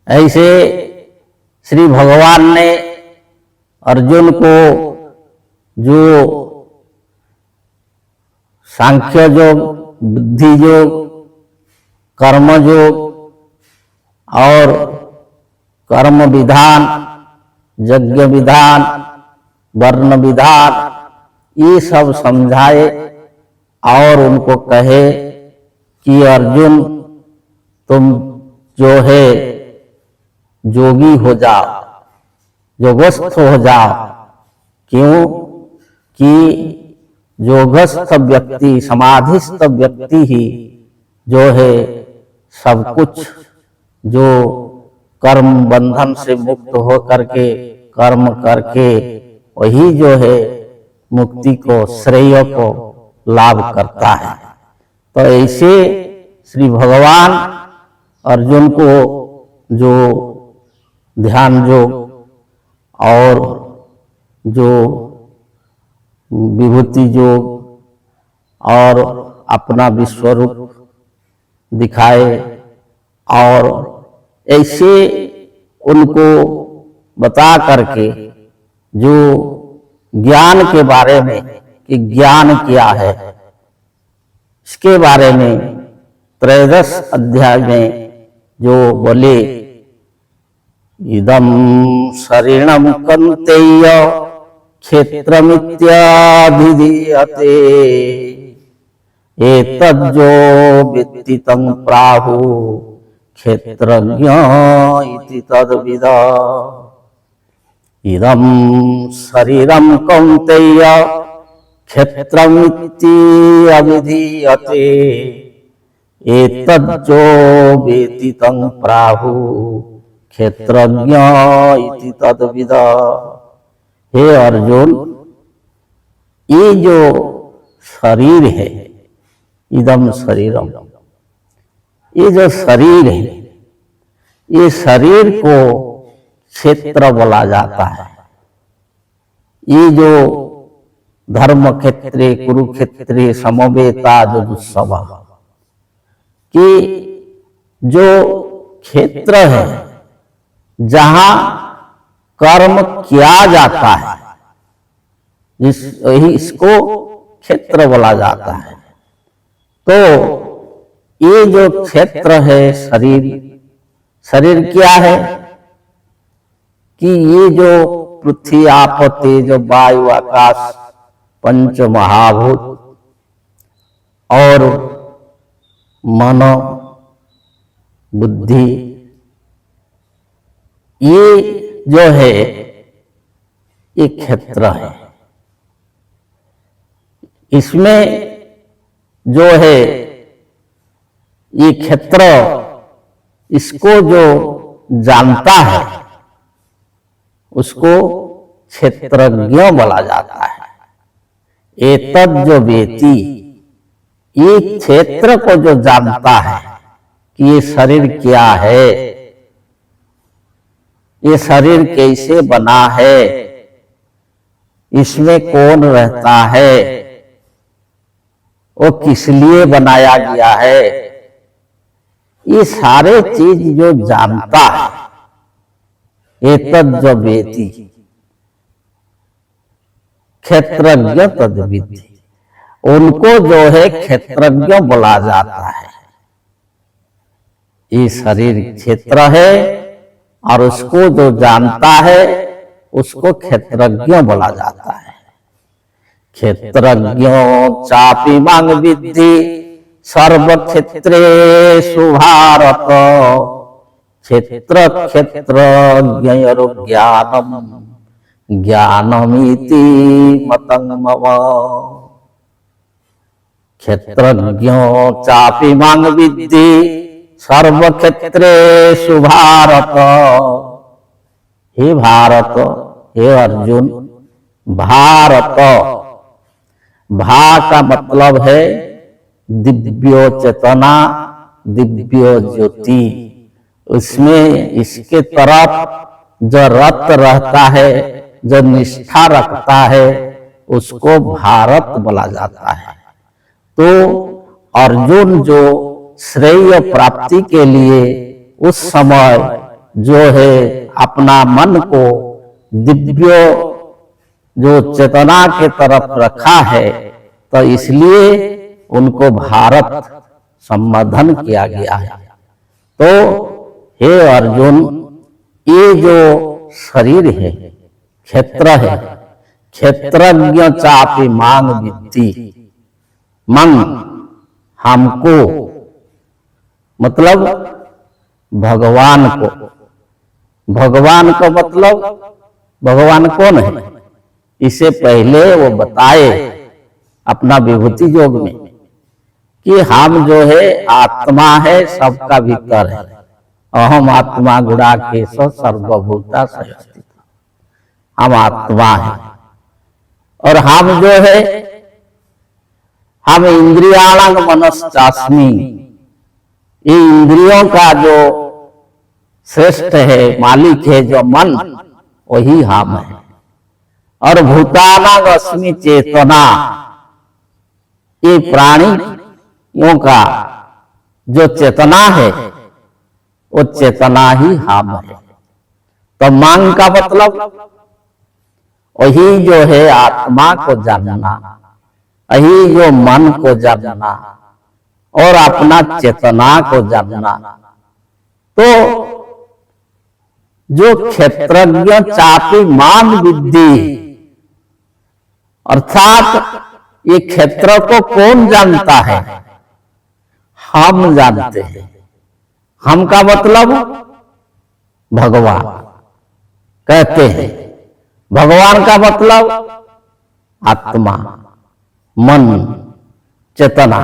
ऐसे श्री भगवान ने अर्जुन को जो सांख्य योग, बुद्धि योग, कर्म योग और कर्म विधान, यज्ञ विधान, वर्ण विधान ये सब समझाए और उनको कहे कि अर्जुन तुम जो है योगी हो जाओ, योगस्थ हो जाओ। क्यों कि योगस्थ व्यक्ति, समाधिस्थ व्यक्ति ही जो है सब कुछ, जो कर्म बंधन से मुक्त हो करके कर्म करके वही जो है मुक्ति को, श्रेय को लाभ करता है। तो ऐसे श्री भगवान अर्जुन को जो ध्यान योग और जो विभूति योग और अपना विश्वरूप दिखाए और ऐसे उनको बता करके जो ज्ञान के बारे में कि ज्ञान क्या है इसके बारे में त्रयोदश अध्याय में जो बोले, इदं शरीरं कौन्तेय क्षेत्रमित्याभिधीयते एतज्जो वेत्ति तं प्राहुः क्षेत्रज्ञ इति तद्विद। इदं शरीरं कौन्तेय क्षेत्रमित्याभिधीयते एतज्जो वेत्ति तं प्राहुः क्षेत्रज्ञ इति तद्विद। हे अर्जुन, ये जो शरीर है, इदम शरीरम, ये जो शरीर है, ये शरीर को क्षेत्र बोला जाता है। ये जो धर्म क्षेत्रे कुरुक्षेत्रे समवेता जो दुस्सव, कि जो क्षेत्र है जहां कर्म किया जाता है, इसको क्षेत्र बोला जाता है। तो ये जो क्षेत्र है शरीर, शरीर क्या है कि ये जो पृथ्वी आप तेज वायु आकाश पंच महाभूत और मन बुद्धि, ये जो है ये क्षेत्र है। इसमें जो है ये क्षेत्र, इसको जो जानता है उसको क्षेत्रज्ञ बोला जाता है। एतज्जो वेति, ये क्षेत्र को जो जानता है कि ये शरीर क्या है, ये शरीर कैसे बना है, इसमें कौन रहता है, वो किस लिए बनाया गया है, ये सारे चीज जो जानता है, एतज्जो वेति क्षेत्रज्ञ तद्विद्धि, उनको जो है क्षेत्रज्ञ बोला जाता है। ये शरीर क्षेत्र है और उसको जो जानता है उसको क्षेत्रज्ञ बोला जाता है। क्षेत्रज्ञ चापि मां विद्धि सर्व क्षेत्रेषु भारत क्षेत्र क्षेत्रज्ञयोर्ज्ञानम ज्ञानमिति मतंग मम। क्षेत्रज्ञो चापि मां विद्धि सर्वक्षेत्रेषु भारत। हे भारत, हे अर्जुन, भारत, भा का मतलब है दिव्यो चेतना, दिव्यो ज्योति। उसमें इसके तरफ जो रत रहता है, जो निष्ठा रखता है, उसको भारत बोला जाता है। तो अर्जुन जो श्रेय प्राप्ति के लिए उस समय जो है अपना मन को दिव्य जो चेतना के तरफ रखा है, तो इसलिए उनको भारत संबोधन किया गया है। तो हे अर्जुन, ये जो शरीर है क्षेत्र है, क्षेत्रज्ञ चापि मां विद्धि। मंग हमको मतलब भगवान को। भगवान का मतलब भगवान कौन है? इससे पहले वो बताए अपना विभूति योग में कि हम जो है आत्मा है, सबका भीतर है। अहम आत्मा गुणाकेश सर्वभूता संस्थित। हम आत्मा है और हम जो है हम इंद्रियाणां मनश्चास्मि। ये इंद्रियों का जो श्रेष्ठ है, मालिक है, जो मन, वही हम है। और भूतानां अस्मि चेतना, ये प्राणियों का जो चेतना है, वो चेतना ही हम है। तो मांग का मतलब वही जो है आत्मा को जानना, वही जो मन को जानना और अपना चेतना को जानना। तो जो क्षेत्रज्ञ चापि मां विद्धि, अर्थात ये क्षेत्र को कौन जानता है? हम जानते हैं। हम का मतलब भगवान कहते हैं। भगवान का मतलब आत्मा, मन, चेतना।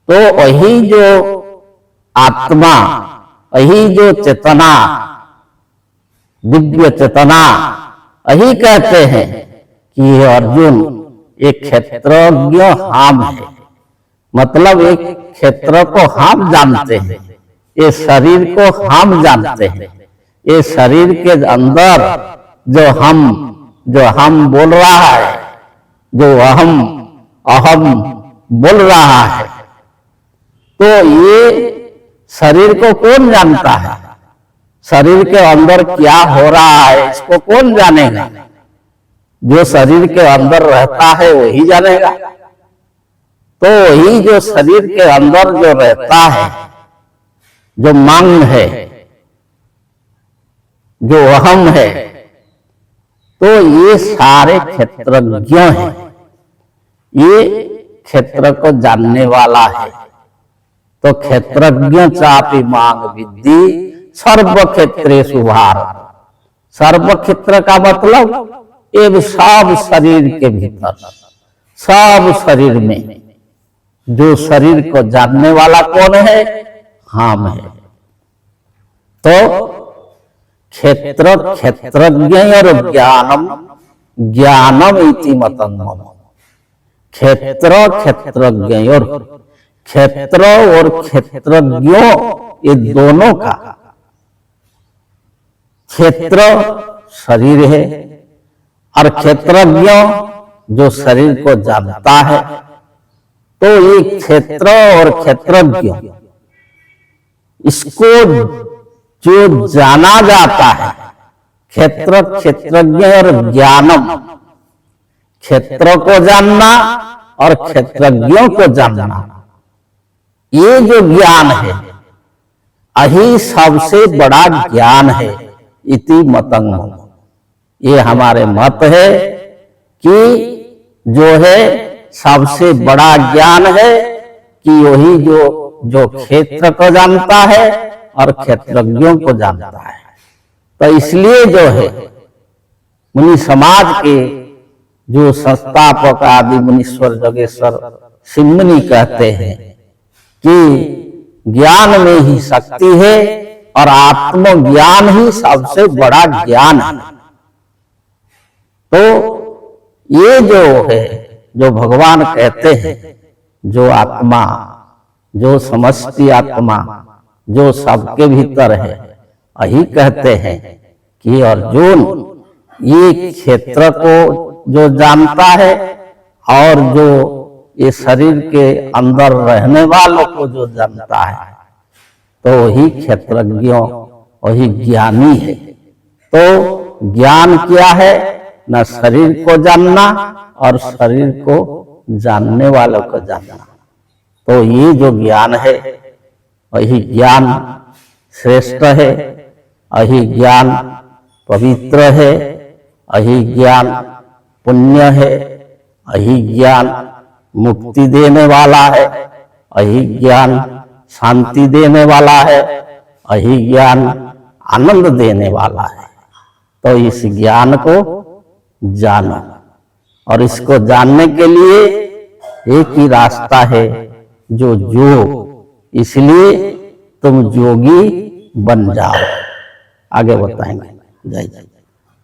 तो वही जो आत्मा, वही जो चेतना, दिव्य चेतना, वही कहते हैं कि अर्जुन एक क्षेत्रज्ञ हम है। मतलब एक क्षेत्र को हम जानते हैं, ये शरीर को हम जानते हैं। ये शरीर के अंदर जो हम बोल रहा है, जो अहम बोल रहा है, तो ये शरीर को कौन जानता है? शरीर के अंदर क्या हो रहा है, इसको कौन जानेगा? जो शरीर के अंदर रहता है वही जानेगा। तो वही जो शरीर के अंदर जो रहता है, जो मांग है, जो अहम है, तो ये सारे क्षेत्रज्ञ हैं। ये क्षेत्र को जानने वाला है। तो क्षेत्रज्ञ चापि मां विद्धि सर्व क्षेत्रेषु भारत। सर्व क्षेत्र का मतलब ये सब शरीर के भीतर, सब शरीर में जो शरीर को जानने वाला कौन है? हम है। तो क्षेत्र क्षेत्रज्ञ और ज्ञानम इति मतंग मम। क्षेत्र क्षेत्रज्ञ और क्षेत्र और क्षेत्रज्ञों, ये दोनों का क्षेत्र शरीर है और क्षेत्रज्ञ जो शरीर को जानता है। तो ये क्षेत्र और क्षेत्रज्ञ, इसको जो जाना जाता है, क्षेत्र क्षेत्रज्ञ और ज्ञानम, क्षेत्र को जानना और क्षेत्रज्ञों को जानना, ये जो ज्ञान है, यही सबसे बड़ा ज्ञान है। इति मतंग मम। ये हमारे मत है कि जो है सबसे बड़ा ज्ञान है कि वही जो क्षेत्र को जानता है और क्षेत्रज्ञों को जानता है। तो इसलिए जो है मुनि समाज के जो संस्थापक आदि मुनीश्वर योगेश्वर सिंहमुनि कहते हैं कि ज्ञान में ही शक्ति है और आत्मज्ञान ही सबसे बड़ा ज्ञान है। तो ये जो है, जो भगवान कहते हैं, जो आत्मा, जो समष्टि आत्मा, जो सबके भीतर है, यही कहते हैं कि अर्जुन ये क्षेत्र को जो जानता है और जो ये शरीर के अंदर रहने वालों को जो जानता है, तो वही क्षेत्रज्ञों, वही ज्ञानी है। तो ज्ञान क्या है? न शरीर को जानना और शरीर को जानने वालों को जानना। तो ये जो ज्ञान है, वही ज्ञान श्रेष्ठ है, वही ज्ञान पवित्र है, वही ज्ञान पुण्य है, वही ज्ञान मुक्ति देने वाला है, वही ज्ञान शांति देने वाला है, वही ज्ञान आनंद देने वाला है। तो इस ज्ञान को जानो, और इसको जानने के लिए एक ही रास्ता है, जो योग। इसलिए तुम योगी बन जाओ। आगे बताएंगे। जय जय।